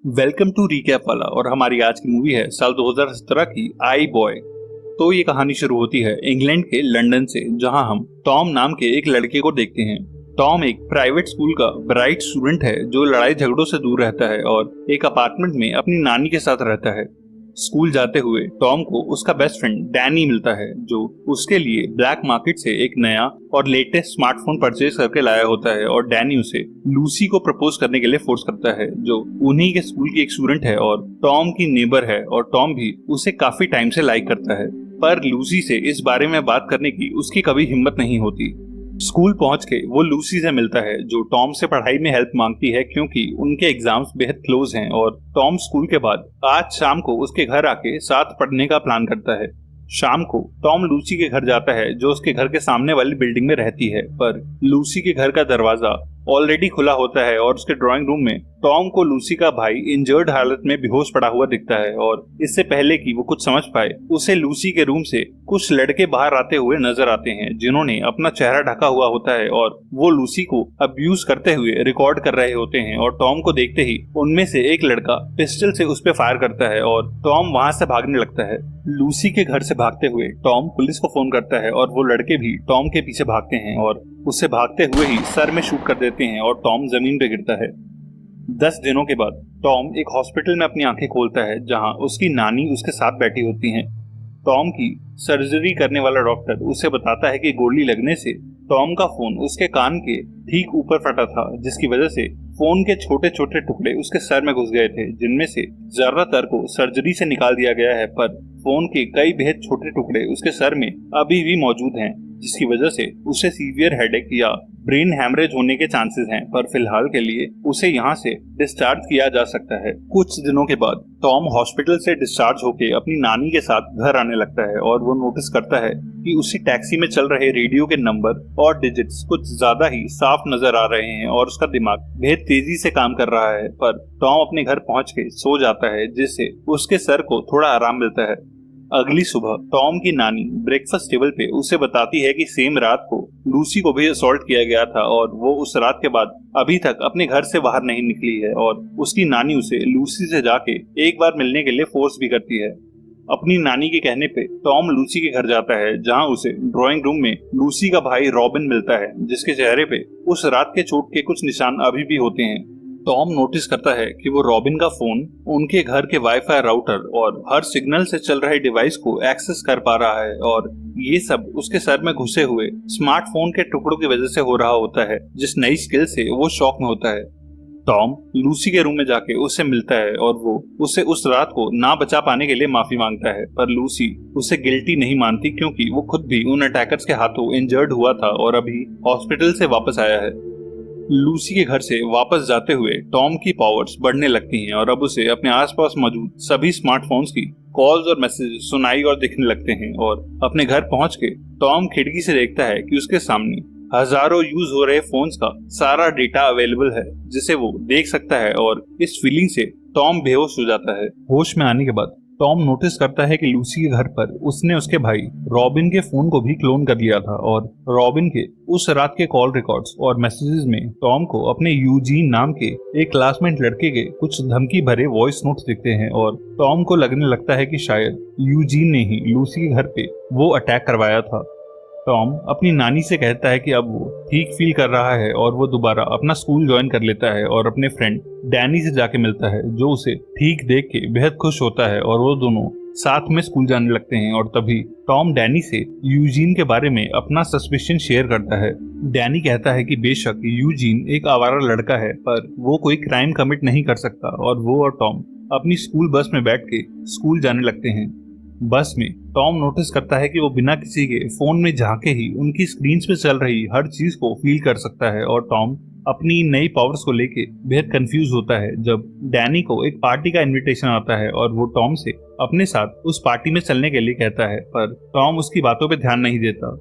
Welcome to recap वाला। और हमारी आज की मूवी है साल 2017 की आई बॉय। तो ये कहानी शुरू होती है इंग्लैंड के लंदन से, जहां हम टॉम नाम के एक लड़के को देखते हैं। टॉम एक प्राइवेट स्कूल का ब्राइट स्टूडेंट है जो लड़ाई झगड़ों से दूर रहता है और एक अपार्टमेंट में अपनी नानी के साथ रहता है। स्कूल जाते हुए टॉम को उसका बेस्ट फ्रेंड डैनी मिलता है, जो उसके लिए ब्लैक मार्केट से एक नया और लेटेस्ट स्मार्टफोन परचेज करके लाया होता है। और डैनी उसे लूसी को प्रपोज करने के लिए फोर्स करता है, जो उन्हीं के स्कूल की एक स्टूडेंट है और टॉम की नेबर है। और टॉम भी उसे काफी टाइम से लाइक करता है, पर लूसी से इस बारे में बात करने की उसकी कभी हिम्मत नहीं होती। स्कूल पहुंच के वो लूसी से मिलता है, जो टॉम से पढ़ाई में हेल्प मांगती है क्योंकि उनके एग्जाम्स बेहद क्लोज हैं। और टॉम स्कूल के बाद आज शाम को उसके घर आके साथ पढ़ने का प्लान करता है। शाम को टॉम लूसी के घर जाता है, जो उसके घर के सामने वाली बिल्डिंग में रहती है, पर लूसी के घर का दरवाजा ऑलरेडी खुला होता है और उसके ड्राइंग रूम में टॉम को लूसी का भाई इंजर्ड हालत में बेहोश पड़ा हुआ दिखता है। और इससे पहले कि वो कुछ समझ पाए, उसे लूसी के रूम से कुछ लड़के बाहर आते हुए नजर आते हैं, जिन्होंने अपना चेहरा ढका हुआ होता है और वो लूसी को अब्यूज करते हुए रिकॉर्ड कर रहे होते हैं। और टॉम को देखते ही उनमें से एक लड़का पिस्टल से उस पर फायर करता है और टॉम वहां से भागने लगता है। लूसी के घर से भागते हुए टॉम पुलिस को फोन करता है और वो लड़के भी टॉम के पीछे भागते हैं और उसे भागते हुए ही सर में शूट कर देते हैं और टॉम जमीन पे गिरता है। 10 दिनों के बाद टॉम एक हॉस्पिटल में अपनी आंखें खोलता है, जहां उसकी नानी उसके साथ बैठी होती हैं। टॉम की सर्जरी करने वाला डॉक्टर उसे बताता है कि गोली लगने से टॉम का फोन उसके कान के ठीक ऊपर फटा था, जिसकी वजह से फोन के छोटे छोटे टुकड़े उसके सर में घुस गए थे, जिनमें से ज्यादातर को सर्जरी से निकाल दिया गया है, पर फोन के कई बेहद छोटे टुकड़े उसके सर में अभी भी मौजूद हैं, जिसकी वजह से उसे सीवियर हेडेक या ब्रेन हैमरेज होने के चांसेस हैं। पर फिलहाल के लिए उसे यहाँ से डिस्चार्ज किया जा सकता है। कुछ दिनों के बाद टॉम हॉस्पिटल से डिस्चार्ज होकर अपनी नानी के साथ घर आने लगता है और वो नोटिस करता है कि उसी टैक्सी में चल रहे रेडियो के नंबर और डिजिट्स कुछ ज्यादा ही साफ नजर आ रहे हैं और उसका दिमाग बेहद तेजी से काम कर रहा है। पर टॉम अपने घर पहुंच के सो जाता है, जिससे उसके सर को थोड़ा आराम मिलता है। अगली सुबह टॉम की नानी ब्रेकफास्ट टेबल पे उसे बताती है कि सेम रात को लूसी को भी असॉल्ट किया गया था और वो उस रात के बाद अभी तक अपने घर से बाहर नहीं निकली है। और उसकी नानी उसे लूसी से जाके एक बार मिलने के लिए फोर्स भी करती है। अपनी नानी के कहने पे टॉम लूसी के घर जाता है, जहां उसे ड्राइंग रूम में लूसी का भाई रॉबिन मिलता है, जिसके चेहरे पे उस रात के चोट के कुछ निशान अभी भी होते हैं। टॉम नोटिस करता है कि वो रॉबिन का फोन उनके घर के वाईफाई राउटर और हर सिग्नल से चल रहे डिवाइस को एक्सेस कर पा रहा है, और ये सब उसके सर में घुसे हुए स्मार्टफोन के टुकड़ों की वजह से हो रहा होता है, जिस नई स्किल से वो शॉक में होता है। टॉम लूसी के रूम में जाके उससे मिलता है और वो उसे उस रात को ना बचा पाने के लिए माफी मांगता है, पर लूसी उसे गिल्टी नहीं मानती क्योंकि वो खुद भी उन अटैकर्स के हाथों इंजर्ड हुआ था और अभी हॉस्पिटल से वापस आया है। लूसी के घर से वापस जाते हुए टॉम की पावर्स बढ़ने लगती हैं और अब उसे अपने आसपास मौजूद सभी स्मार्टफोन्स की कॉल्स और मैसेज सुनाई और दिखने लगते हैं। और अपने घर पहुंच के टॉम खिड़की से देखता है कि उसके सामने हजारों यूज हो रहे फोन्स का सारा डेटा अवेलेबल है, जिसे वो देख सकता है। और इस फीलिंग से टॉम बेहोश हो जाता है। होश में आने के बाद टॉम नोटिस करता है कि लूसी के घर पर उसने उसके भाई रॉबिन के फोन को भी क्लोन कर लिया था और रॉबिन के उस रात के कॉल रिकॉर्ड्स और मैसेजेस में टॉम को अपने यूजीन नाम के एक क्लासमेट लड़के के कुछ धमकी भरे वॉइस नोट्स दिखते हैं। और टॉम को लगने लगता है कि शायद यूजीन ने ही लूसी के घर पे वो अटैक करवाया था। टॉम अपनी नानी से कहता है कि अब वो ठीक फील कर रहा है और वो दोबारा अपना स्कूल ज्वाइन कर लेता है और अपने फ्रेंड डैनी से जाके मिलता है, जो उसे ठीक देख के बेहद खुश होता है और वो दोनों साथ में स्कूल जाने लगते हैं। और तभी टॉम डैनी से यूजीन के बारे में अपना सस्पिशन शेयर करता है। डैनी कहता है कि बेशक यूजीन एक आवारा लड़का है, पर वो कोई क्राइम कमिट नहीं कर सकता। और वो और टॉम अपनी स्कूल बस में बैठ के स्कूल जाने लगते हैं। बस में टॉम नोटिस करता है कि वो बिना किसी के फोन में झांके ही उनकी स्क्रीन पे चल रही हर चीज को फील कर सकता है। और टॉम अपनी नई पावर्स को लेके बेहद कंफ्यूज होता है जब डैनी को एक पार्टी का इनविटेशन आता है और वो टॉम से अपने साथ उस पार्टी में चलने के लिए कहता है, पर टॉम उसकी बातों पे ध्यान नहीं देता।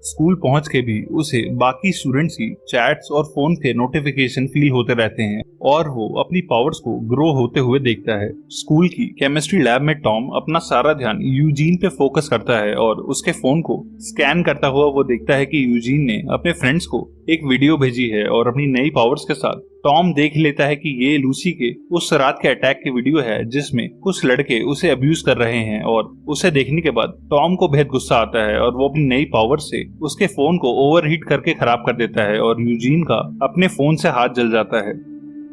स्कूल पहुंच के भी उसे बाकी स्टूडेंट्स की चैट्स और फोन के नोटिफिकेशन फील होते रहते हैं और वो अपनी पावर्स को ग्रो होते हुए देखता है। स्कूल की केमिस्ट्री लैब में टॉम अपना सारा ध्यान यूजीन पे फोकस करता है और उसके फोन को स्कैन करता हुआ वो देखता है कि यूजीन ने अपने फ्रेंड्स को एक वीडियो भेजी है और अपनी नई पावर्स के साथ टॉम देख लेता है कि ये लूसी के उस रात के अटैक की वीडियो है जिसमें कुछ लड़के उसे अब्यूज कर रहे हैं। और उसे देखने के बाद टॉम को बेहद गुस्सा आता है और वो अपनी नई पावर से उसके फोन को ओवरहीट करके खराब कर देता है और यूजीन का अपने फोन से हाथ जल जाता है।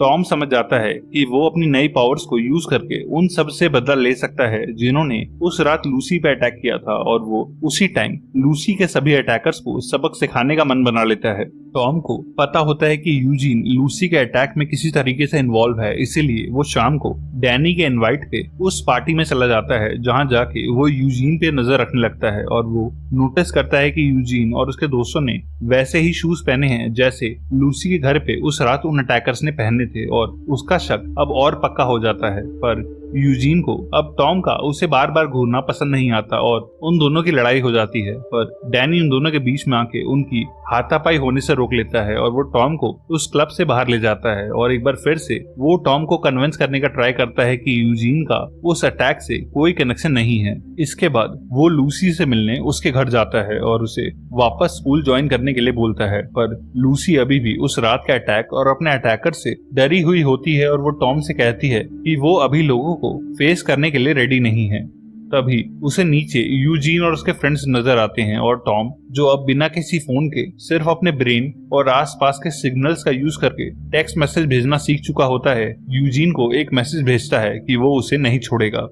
टॉम समझ जाता है कि वो अपनी नई पावर्स को यूज करके उन सब से बदला ले सकता है जिन्होंने उस रात लूसी पे अटैक किया था, और वो उसी टाइम लूसी के सभी अटैकर्स को सबक सिखाने का मन बना लेता है। टॉम को पता होता है कि यूजीन लूसी के अटैक में किसी तरीके से इन्वॉल्व है, इसीलिए वो शाम को डैनी के इनवाइट पे उस पार्टी में चला जाता है जहां जाके वो यूजीन पे नजर रखने लगता है और वो नोटिस करता है कि यूजीन और उसके दोस्तों ने वैसे ही शूज पहने हैं जैसे लूसी के घर पे उस रात उन अटैकर्स ने पहने थे, और उसका शक अब और पक्का हो जाता है। पर यूजीन को अब टॉम का उसे बार बार घूरना पसंद नहीं आता और उन दोनों की लड़ाई हो जाती है। पर डैनी उन दोनों के बीच में आके उनकी हाथापाई होने से रोक लेता है और वो टॉम को उस क्लब से बाहर ले जाता है और एक बार फिर से वो टॉम को कन्विंस करने का ट्राई करता है कि यूजीन का उस अटैक से कोई कनेक्शन नहीं है। इसके बाद वो लूसी से मिलने उसके घर जाता है और उसे वापस स्कूल ज्वाइन करने के लिए बोलता है, पर लूसी अभी भी उस रात का अटैक और अपने अटैकर से डरी हुई होती है और वो टॉम से कहती है कि वो अभी लोगों को फेस करने के लिए रेडी नहीं है। तभी उसे नीचे यूजीन और उसके फ्रेंड्स नजर आते हैं और टॉम, जो अब बिना किसी फोन के सिर्फ अपने ब्रेन और आसपास के सिग्नल्स का यूज करके टेक्स्ट मैसेज भेजना सीख चुका होता है, यूजीन को एक मैसेज भेजता है कि वो उसे नहीं छोड़ेगा।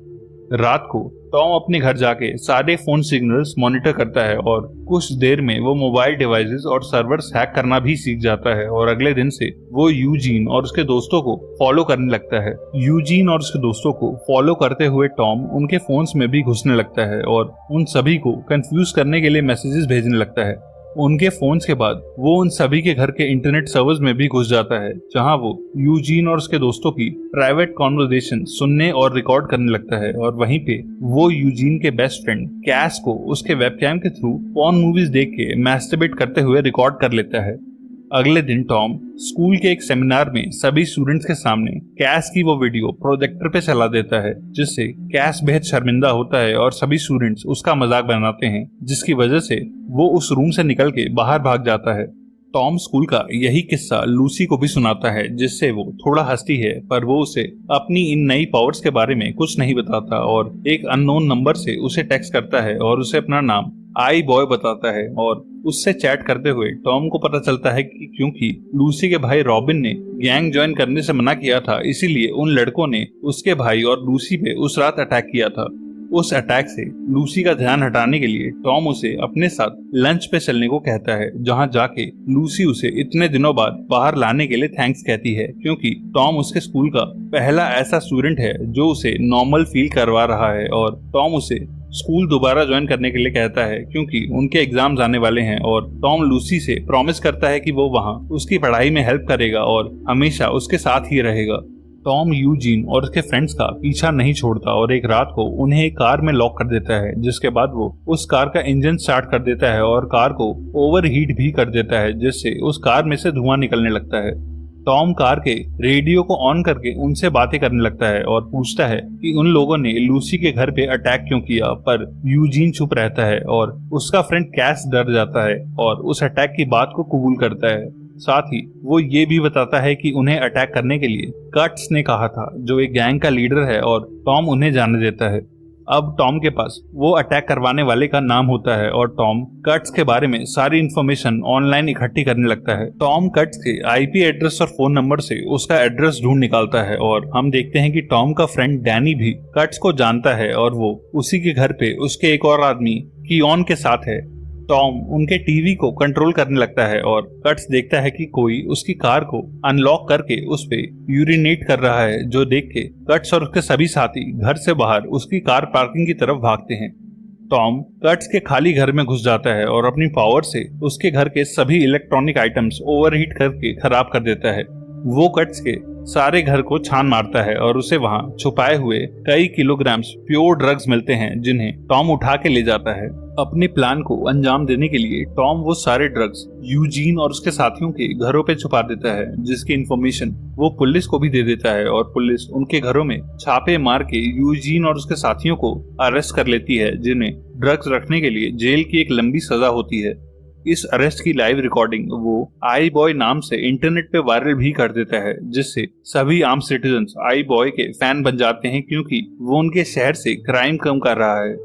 रात को टॉम अपने घर जाके सारे फोन सिग्नल्स मॉनिटर करता है और कुछ देर में वो मोबाइल डिवाइसेस और सर्वर्स हैक करना भी सीख जाता है और अगले दिन से वो यूजीन और उसके दोस्तों को फॉलो करने लगता है। यूजीन और उसके दोस्तों को फॉलो करते हुए टॉम उनके फोन्स में भी घुसने लगता है और उन सभी को कंफ्यूज करने के लिए मैसेजेस भेजने लगता है। उनके फोन्स के बाद वो उन सभी के घर के इंटरनेट सर्वर्स में भी घुस जाता है जहां वो यूजीन और उसके दोस्तों की प्राइवेट कॉन्वर्सेशन सुनने और रिकॉर्ड करने लगता है और वहीं पे वो यूजीन के बेस्ट फ्रेंड कैस को उसके वेबकैम के थ्रू पॉर्न मूवीज देख के मैस्टरबेट करते हुए रिकॉर्ड कर लेता है। अगले दिन टॉम स्कूल के एक सेमिनार में सभी स्टूडेंट्स के सामने कैस की वो वीडियो प्रोजेक्टर पे चला देता है, जिससे कैस बेहद शर्मिंदा होता है और सभी स्टूडेंट्स उसका मजाक बनाते हैं, जिसकी वजह से वो उस रूम से निकल के बाहर भाग जाता है। टॉम स्कूल का यही किस्सा लूसी को भी सुनाता है, जिससे वो थोड़ा हंसती है, पर वो उसे अपनी इन नई पावर्स के बारे में कुछ नहीं बताता और एक अननोन नंबर से उसे टेक्स्ट करता है और उसे अपना नाम आई बॉय बताता है। और उससे चैट करते हुए टॉम को पता चलता है कि क्योंकि लूसी के भाई रॉबिन ने गैंग ज्वाइन करने से मना किया था, इसीलिए उन लड़कों ने उसके भाई और लूसी पे उस रात अटैक किया था। उस अटैक से लूसी का ध्यान हटाने के लिए टॉम उसे अपने साथ लंच पे चलने को कहता है, जहां जाके लूसी उसे इतने दिनों बाद बाहर लाने के लिए थैंक्स कहती है, क्योंकि टॉम उसके स्कूल का पहला ऐसा स्टूडेंट है जो उसे नॉर्मल फील करवा रहा है। और टॉम उसे स्कूल दोबारा ज्वाइन करने के लिए कहता है क्योंकि उनके एग्जाम्स आने वाले हैं, और टॉम लूसी से प्रॉमिस करता है कि वो वहां उसकी पढ़ाई में हेल्प करेगा और हमेशा उसके साथ ही रहेगा। टॉम यूजीन और उसके फ्रेंड्स का पीछा नहीं छोड़ता और एक रात को उन्हें एक कार में लॉक कर देता है, जिसके बाद वो उस कार का इंजन स्टार्ट कर देता है और कार को ओवरहीट भी कर देता है, जिससे उस कार में से धुआं निकलने लगता है। टॉम कार के रेडियो को ऑन करके उनसे बातें करने लगता है और पूछता है कि उन लोगों ने लूसी के घर पे अटैक क्यों किया, पर यूजीन चुप रहता है और उसका फ्रेंड कैस डर जाता है और उस अटैक की बात को कबूल करता है। साथ ही वो ये भी बताता है कि उन्हें अटैक करने के लिए कट्स ने कहा था, जो एक गैंग का लीडर है, और टॉम उन्हें जाने देता है। अब टॉम के पास वो अटैक करवाने वाले का नाम होता है और टॉम कट्स के बारे में सारी इन्फॉर्मेशन ऑनलाइन इकट्ठी करने लगता है। टॉम कट्स के आईपी एड्रेस और फोन नंबर से उसका एड्रेस ढूंढ निकालता है और हम देखते हैं कि टॉम का फ्रेंड डैनी भी कट्स को जानता है और वो उसी के घर पे उसके एक और आदमी कियोन के साथ है। टॉम उनके टीवी को कंट्रोल करने लगता है और कट्स देखता है कि कोई उसकी कार को अनलॉक करके उस पे यूरिनेट कर रहा है, जो देख के कट्स और उसके सभी साथी घर से बाहर उसकी कार पार्किंग की तरफ भागते हैं। टॉम कट्स के खाली घर में घुस जाता है और अपनी पावर से उसके घर के सभी इलेक्ट्रॉनिक आइटम्स ओवरहीट करके खराब कर देता है। वो कट्स के सारे घर को छान मारता है और उसे वहां छुपाए हुए कई किलोग्राम्स प्योर ड्रग्स मिलते हैं, जिन्हें टॉम उठा के ले जाता है। अपने प्लान को अंजाम देने के लिए टॉम वो सारे ड्रग्स यूजीन और उसके साथियों के घरों पे छुपा देता है, जिसकी इन्फॉर्मेशन वो पुलिस को भी दे देता है और पुलिस उनके घरों में छापे मार के यूजीन और उसके साथियों को अरेस्ट कर लेती है, जिन्हें ड्रग्स रखने के लिए जेल की एक लंबी सजा होती है। इस अरेस्ट की लाइव रिकॉर्डिंग वो आई बॉय नाम से इंटरनेट पे वायरल भी कर देता है, जिससे सभी आम सिटीजन्स आई बॉय के फैन बन जाते हैं क्योंकि वो उनके शहर से क्राइम कम कर रहा है।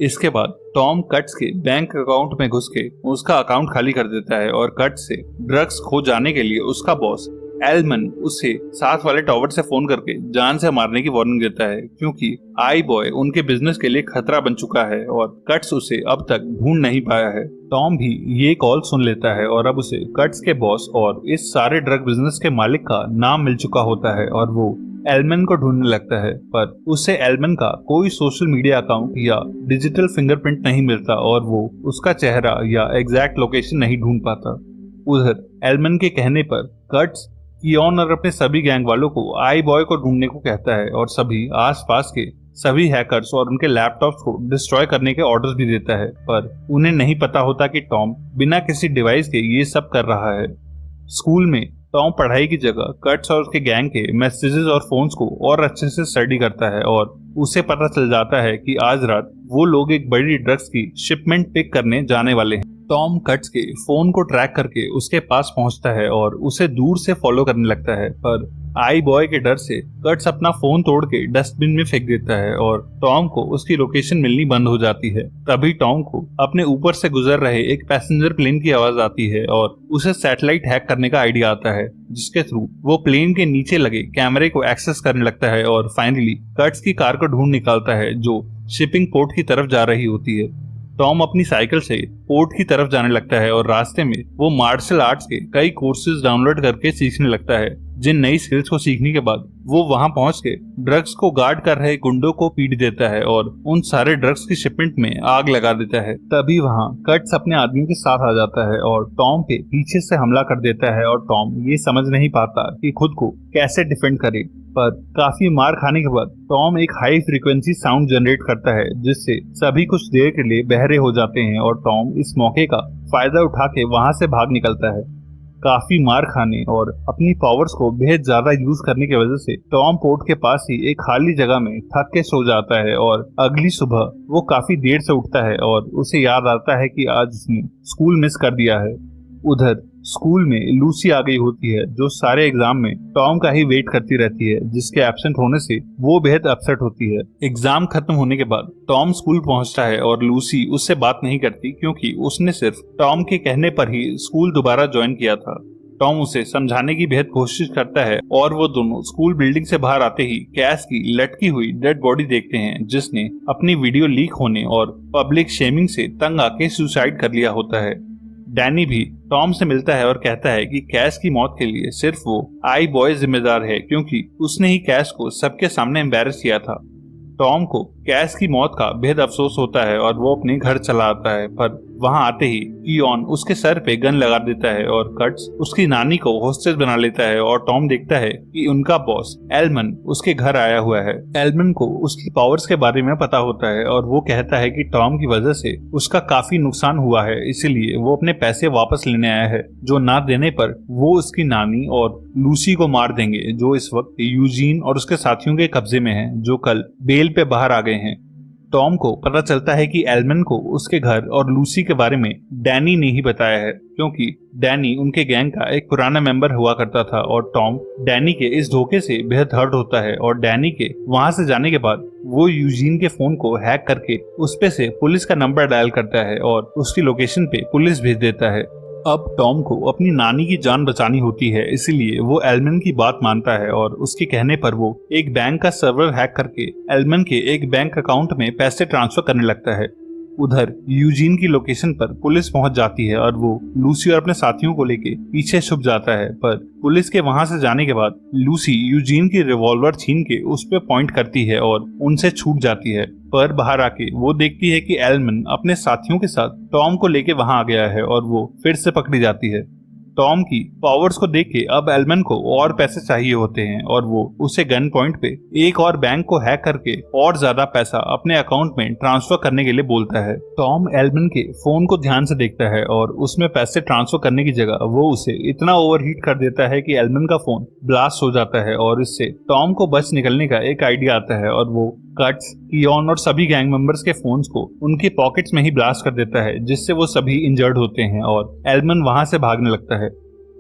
इसके बाद टॉम कट्स के बैंक अकाउंट में घुस के उसका अकाउंट खाली कर देता है और कट्स से ड्रग्स खो जाने के लिए उसका बॉस एलमन उसे साथ वाले टावर से फोन करके जान से मारने की वार्निंग देता है क्योंकि आई बॉय उनके बिजनेस के लिए खतरा बन चुका है और कट्स उसे अब तक ढूंढ नहीं पाया है। टॉम भी ये कॉल सुन लेता है और अब उसे कट्स के बॉस और इस सारे ड्रग बिजनेस के मालिक का नाम मिल चुका होता है और वो एलमन को ढूंढने लगता है, पर उसे एलमन का कोई सोशल मीडिया अकाउंट या डिजिटल फिंगरप्रिंट नहीं मिलता और वो उसका चेहरा या एग्जैक्ट लोकेशन नहीं ढूंढ पाता। उधर एलमन के कहने पर कट्स कियोन और अपने सभी गैंग वालों को आई बॉय को ढूंढने को कहता है और सभी आसपास के सभी हैकर्स और उनके लैपटॉप्स को डिस्ट्रॉय करने के ऑर्डर्स भी देता है, पर उन्हें नहीं पता होता कि टॉम बिना किसी डिवाइस के ये सब कर रहा है। स्कूल में टॉम पढ़ाई की जगह कट्स और उसके गैंग के मैसेजेस और फोन्स को और अच्छे से स्टडी करता है और उसे पता चल जाता है कि आज रात वो लोग एक बड़ी ड्रग्स की शिपमेंट पिक करने जाने वाले हैं। टॉम कट्स के फोन को ट्रैक करके उसके पास पहुंचता है और उसे दूर से फॉलो करने लगता है, पर आई बॉय के डर से कट्स अपना फोन तोड़ के डस्टबिन में फेंक देता है और टॉम को उसकी लोकेशन मिलनी बंद हो जाती है। तभी टॉम को अपने ऊपर से गुजर रहे एक पैसेंजर प्लेन की आवाज आती है और उसे सैटेलाइट हैक करने का आइडिया आता है, जिसके थ्रू वो प्लेन के नीचे लगे कैमरे को एक्सेस करने लगता है और फाइनली कट्स की कार को ढूंढ निकालता है जो शिपिंग पोर्ट की तरफ जा रही होती है। टॉम अपनी साइकिल से पोर्ट की तरफ जाने लगता है और रास्ते में वो मार्शल आर्ट्स के कई कोर्सेज डाउनलोड करके सीखने लगता है, जिन नई स्किल्स को सीखने के बाद वो वहां पहुंच के ड्रग्स को गार्ड कर रहे गुंडों को पीट देता है और उन सारे ड्रग्स की शिपमेंट में आग लगा देता है। तभी वहां कट्स अपने आदमियों के साथ आ जाता है और टॉम पे पीछे से हमला कर देता है और टॉम ये समझ नहीं पाता कि खुद को कैसे डिफेंड करे, पर काफी मार खाने के बाद टॉम एक हाई फ्रीक्वेंसी साउंड जनरेट करता है जिससे सभी कुछ देर के लिए बहरे हो जाते हैं और टॉम इस मौके का फायदा उठा के वहां से भाग निकलता है। काफी मार खाने और अपनी पावर्स को बेहद ज्यादा यूज करने की वजह से टॉम पोर्ट के पास ही एक खाली जगह में थक के सो जाता है और अगली सुबह वो काफी देर से उठता है और उसे याद आता है कि आज उसने स्कूल मिस कर दिया है। उधर स्कूल में लूसी आ गई होती है जो सारे एग्जाम में टॉम का ही वेट करती रहती है, जिसके एब्सेंट होने से वो बेहद अपसेट होती है। एग्जाम खत्म होने के बाद टॉम स्कूल पहुंचता है और लूसी उससे बात नहीं करती क्योंकि उसने सिर्फ टॉम के कहने पर ही स्कूल दोबारा ज्वाइन किया था। टॉम उसे समझाने की बेहद कोशिश करता है और वो दोनों स्कूल बिल्डिंग से बाहर आते ही कैस की लटकी हुई डेड बॉडी देखते हैं जिसने अपनी वीडियो लीक होने और पब्लिक शेमिंग से तंग आके सुसाइड कर लिया होता है। डैनी भी टॉम से मिलता है और कहता है कि कैस की मौत के लिए सिर्फ वो आई बॉय जिम्मेदार है क्योंकि उसने ही कैस को सबके सामने एम्बैरस किया था। टॉम को कैस की मौत का बेहद अफसोस होता है और वो अपने घर चला आता है, पर वहां आते ही कियोन उसके सर पे गन लगा देता है और कट्स उसकी नानी को होस्टेज बना लेता है और टॉम देखता है कि उनका बॉस एलमन उसके घर आया हुआ है। एलमन को उसकी पावर्स के बारे में पता होता है और वो कहता है कि टॉम की वजह से उसका काफी नुकसान हुआ है, इसीलिए वो अपने पैसे वापस लेने आया है, जो ना देने पर वो उसकी नानी और लूसी को मार देंगे जो इस वक्त यूजीन और उसके साथियों के कब्जे में हैं, जो कल बेल पे बाहर आ गए हैं। टॉम को पता चलता है कि एलमन को उसके घर और लूसी के बारे में डैनी ने ही बताया है क्योंकि डैनी उनके गैंग का एक पुराना मेंबर हुआ करता था और टॉम डैनी के इस धोखे से बेहद हर्ट होता है और डैनी के वहां से जाने के बाद वो यूजीन के फोन को हैक करके उस पे से पुलिस का नंबर डायल करता है और उसकी लोकेशन पे पुलिस भेज देता है। अब टॉम को अपनी नानी की जान बचानी होती है, इसीलिए वो एलमन की बात मानता है और उसके कहने पर वो एक बैंक का सर्वर हैक करके एलमन के एक बैंक अकाउंट में पैसे ट्रांसफर करने लगता है। उधर यूजीन की लोकेशन पर पुलिस पहुंच जाती है और वो लूसी और अपने साथियों को लेके पीछे छुप जाता है, पर पुलिस के वहां से जाने के बाद लूसी यूजीन की रिवॉल्वर छीन के उस पे पॉइंट करती है और उनसे छूट जाती है, पर बाहर आके वो देखती है कि एलमन अपने साथियों के साथ टॉम को लेके वहां आ गया है और वो फिर से पकड़ी जाती है। टॉम की पावर्स को देख के अब एलमन को और पैसे चाहिए होते हैं और वो उसे गन पॉइंट पे एक और बैंक को हैक करके और ज्यादा पैसा अपने अकाउंट में ट्रांसफर करने के लिए बोलता है। टॉम एलमन के फोन को ध्यान से देखता है और उसमें पैसे ट्रांसफर करने की जगह वो उसे इतना ओवरहीट कर देता है कि एलमन का फोन ब्लास्ट हो जाता है और इससे टॉम को बच निकलने का एक आइडिया आता है और वो कट्स, कियोन और सभी गैंग मेंबर्स के फोन्स को उनके पॉकेट्स में ही ब्लास्ट कर देता है, जिससे वो सभी इंजर्ड होते हैं और एल्मन वहां से भागने लगता है।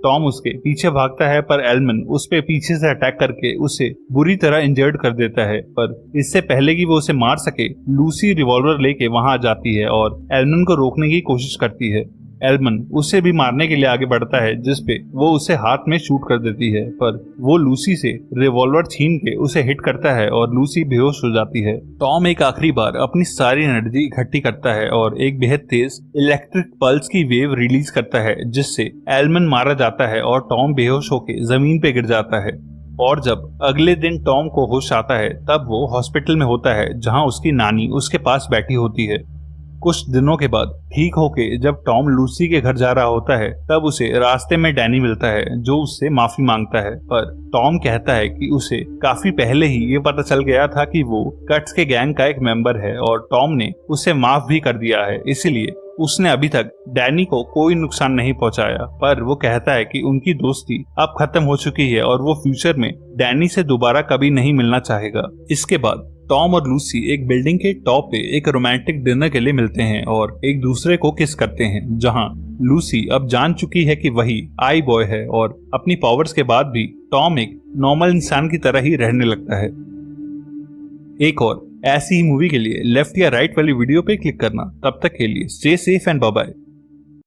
टॉम उसके पीछे भागता है पर एल्मन उस पे पीछे से अटैक करके उसे बुरी तरह इंजर्ड कर देता है। पर इससे पहले कि वो उसे मार सके, लूसी रिवॉल्वर लेके वहां आ जाती है और एल्मन को रोकने की कोशिश करती है। एल्मन उसे भी मारने के लिए आगे बढ़ता है, जिसपे वो उसे हाथ में शूट कर देती है, पर वो लूसी से रिवॉल्वर छीन के उसे हिट करता है और लूसी बेहोश हो जाती है। टॉम एक आखिरी बार अपनी सारी एनर्जी इकट्ठी करता है और एक बेहद तेज इलेक्ट्रिक पल्स की वेव रिलीज करता है, जिससे एल्मन मारा जाता है और टॉम बेहोश होकर जमीन पे गिर जाता है। और जब अगले दिन टॉम को होश आता है, तब वो हॉस्पिटल में होता है, जहां उसकी नानी उसके पास बैठी होती है। कुछ दिनों के बाद ठीक होके जब टॉम लूसी के घर जा रहा होता है, तब उसे रास्ते में डैनी मिलता है, जो उससे माफी मांगता है। पर टॉम कहता है कि उसे काफी पहले ही ये पता चल गया था कि वो कट्स के गैंग का एक मेंबर है और टॉम ने उसे माफ भी कर दिया है, इसलिए उसने अभी तक डैनी को कोई नुकसान नहीं पहुंचाया। पर वो कहता है कि उनकी दोस्ती अब खत्म हो चुकी है और वो फ्यूचर में डैनी से दोबारा कभी नहीं मिलना चाहेगा। इसके बाद टॉम और लूसी एक बिल्डिंग के टॉप पे एक रोमांटिक डिनर के लिए मिलते हैं और एक दूसरे को किस करते हैं, जहां लूसी अब जान चुकी है कि वही आई बॉय है और अपनी पावर्स के बाद भी टॉम एक नॉर्मल इंसान की तरह ही रहने लगता है। एक और ऐसी ही मूवी के लिए लेफ्ट या राइट वाली वीडियो पे क्लिक करना। तब तक के लिए stay safe and bye bye.